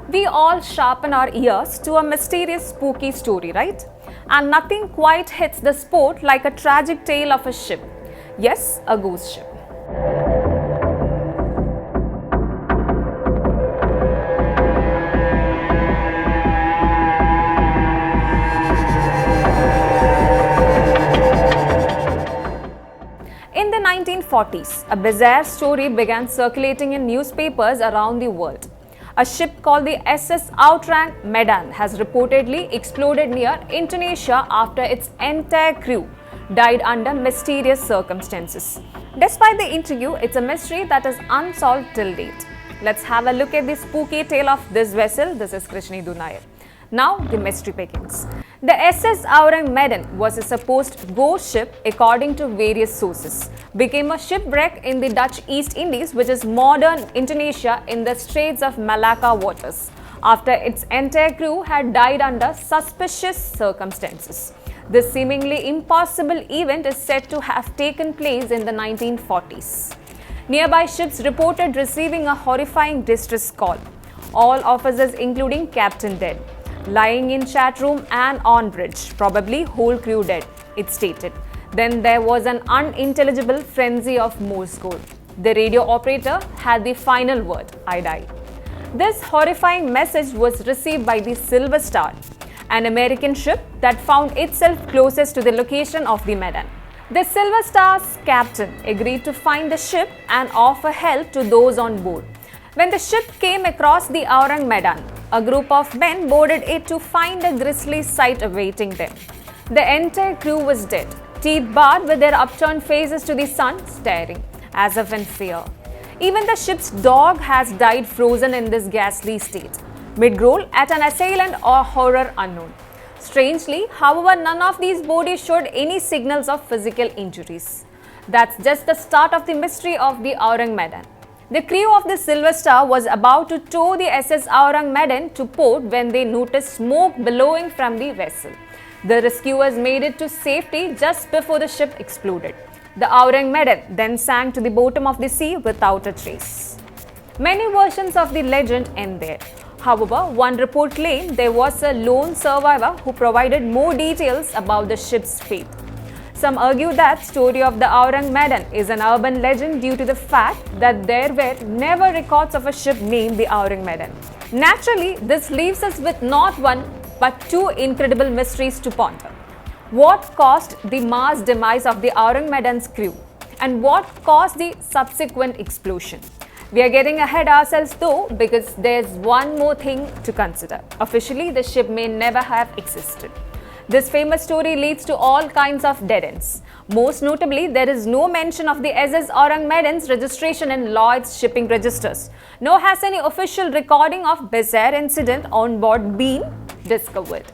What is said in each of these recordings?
We all sharpen our ears to a mysterious, spooky story, right? And nothing quite hits the spot like a tragic tale of a ship. Yes, a ghost ship. In the 1940s, a bizarre story began circulating in newspapers around the world. A ship called the SS Ourang Medan has reportedly exploded near Indonesia after its entire crew died under mysterious circumstances. Despite the interview, it's a mystery that is unsolved till date. Let's have a look at the spooky tale of this vessel. This is Krishni Dunayar. Now the mystery begins. The SS Ourang Medan was a supposed ghost ship according to various sources. Became a shipwreck in the Dutch East Indies, which is modern Indonesia, in the Straits of Malacca waters, after its entire crew had died under suspicious circumstances. This seemingly impossible event is said to have taken place in the 1940s. Nearby ships reported receiving a horrifying distress call. All officers, including captain, dead. Lying in chat room and on bridge, probably whole crew dead, it stated. Then there was an unintelligible frenzy of Morse code. The radio operator had the final word, I die. This horrifying message was received by the Silver Star, an American ship that found itself closest to the location of the Medan. The Silver Star's captain agreed to find the ship and offer help to those on board. When the ship came across the Ourang Medan, a group of men boarded it to find a grisly sight awaiting them. The entire crew was dead, teeth bared with their upturned faces to the sun, staring, as if in fear. Even the ship's dog has died frozen in this ghastly state, mid-growl at an assailant or horror unknown. Strangely, however, none of these bodies showed any signals of physical injuries. That's just the start of the mystery of the Ourang Medan. The crew of the Silver Star was about to tow the SS Ourang Medan to port when they noticed smoke billowing from the vessel. The rescuers made it to safety just before the ship exploded. The Ourang Medan then sank to the bottom of the sea without a trace. Many versions of the legend end there. However, one report claimed there was a lone survivor who provided more details about the ship's fate. Some argue that story of the Ourang Medan is an urban legend due to the fact that there were never records of a ship named the Ourang Medan. Naturally, this leaves us with not one but two incredible mysteries to ponder. What caused the mass demise of the Ourang Medan's crew, and what caused the subsequent explosion? We are getting ahead ourselves though, because there's one more thing to consider. Officially, the ship may never have existed. This famous story leads to all kinds of dead ends. Most notably, there is no mention of the SS Ourang Medan's registration in Lloyd's shipping registers, nor has any official recording of bizarre incident on board been discovered.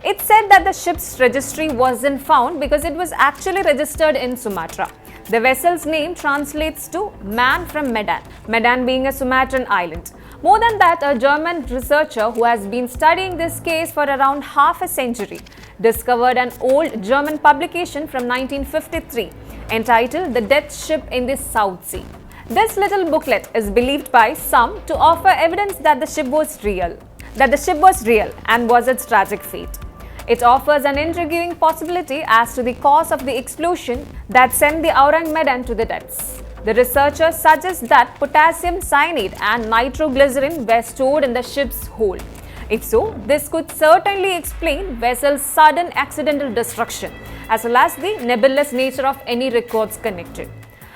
It's said that the ship's registry wasn't found because it was actually registered in Sumatra. The vessel's name translates to man from Medan, Medan being a Sumatran island. More than that, a German researcher who has been studying this case for around half a century discovered an old German publication from 1953 entitled The Death Ship in the South Sea. This little booklet is believed by some to offer evidence that the ship was real and was its tragic fate. It offers an intriguing possibility as to the cause of the explosion that sent the Ourang Medan to the depths. The researcher suggests that potassium cyanide and nitroglycerin were stored in the ship's hold. If so, this could certainly explain vessel's sudden accidental destruction, as well as the nebulous nature of any records connected.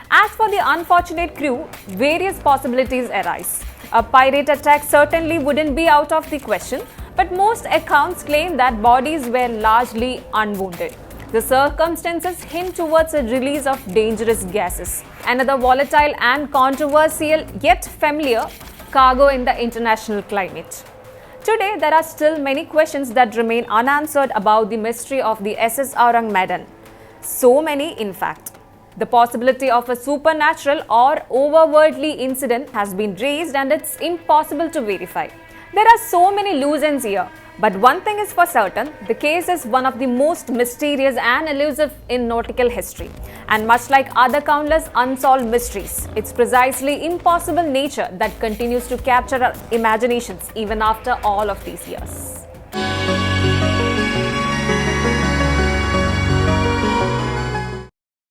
As for the unfortunate crew, various possibilities arise. A pirate attack certainly wouldn't be out of the question, but most accounts claim that bodies were largely unwounded. The circumstances hint towards a release of dangerous gases, another volatile and controversial yet familiar cargo in the international climate. Today, there are still many questions that remain unanswered about the mystery of the SS Ourang Medan. So many, in fact. The possibility of a supernatural or overworldly incident has been raised, and it's impossible to verify. There are so many loose ends here. But one thing is for certain, the case is one of the most mysterious and elusive in nautical history. And much like other countless unsolved mysteries, it's precisely impossible nature that continues to capture our imaginations even after all of these years.